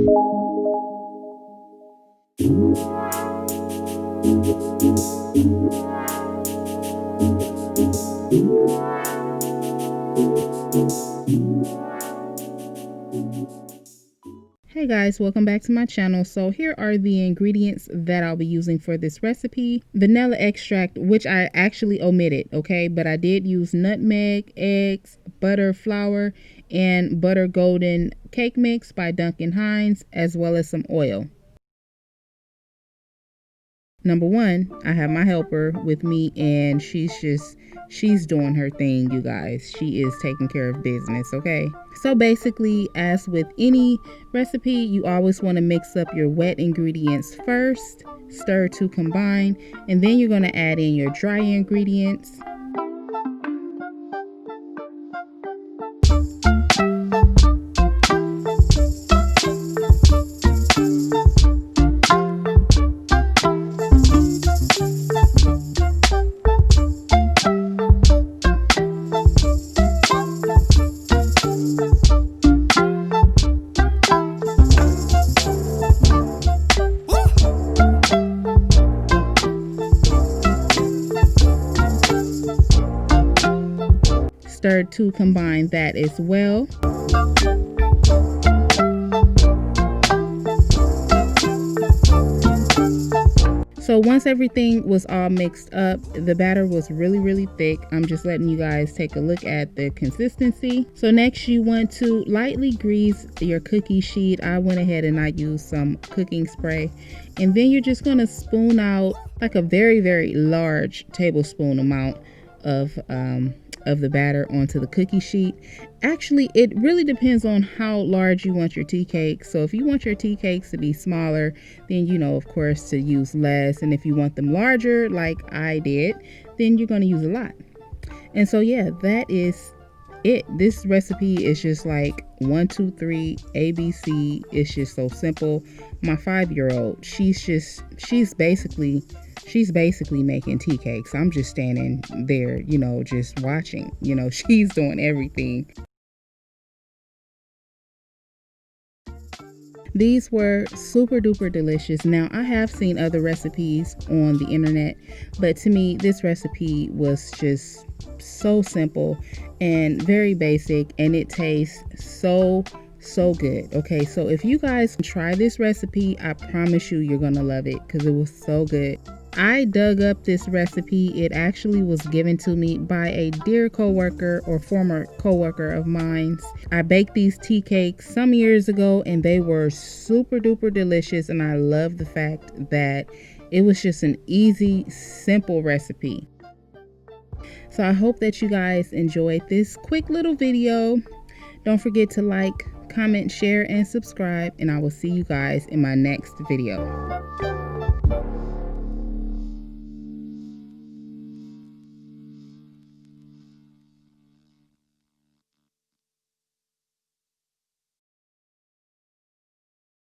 Hey guys, welcome back to my channel. So here are the ingredients that I'll be using for this recipe. Vanilla extract, which I actually omitted, okay, but I did use nutmeg, eggs, butter, flour, and butter golden cake mix by Duncan Hines, as well as some oil. Number one, I have my helper with me, and she's doing her thing, you guys. She is taking care of business, okay? So basically, as with any recipe, you always want to mix up your wet ingredients first, stir to combine, and then you're going to add in your dry ingredients. Stir to combine that as well. So once everything was all mixed up, the batter was really thick. I'm just letting you guys take a look at the consistency. So next you want to lightly grease your cookie sheet. I went ahead and I used some cooking spray, and then you're just going to spoon out like a very large tablespoon amount of the batter onto the cookie sheet. Actually, it really depends on how large you want your tea cakes. So if you want your tea cakes to be smaller, then you know, of course, to use less. And if you want them larger, like I did, then you're going to use a lot. And so yeah, that is it. This recipe is just like 1, 2, 3 ABC. It's just so simple. My 5-year-old, she's basically making tea cakes. I'm just standing there, you know, just watching. You know, she's doing everything. These were super duper delicious. Now, I have seen other recipes on the internet, but to me, this recipe was just so simple and very basic, and it tastes so good. Okay, so if you guys try this recipe, I promise you, you're gonna love it because it was so good. I dug up this recipe. It actually was given to me by a dear coworker or former coworker of mine. I baked these tea cakes some years ago, and they were super duper delicious, and I love the fact that it was just an easy, simple recipe. So I hope that you guys enjoyed this quick little video. Don't forget to like, comment, share, and subscribe, and I will see you guys in my next video.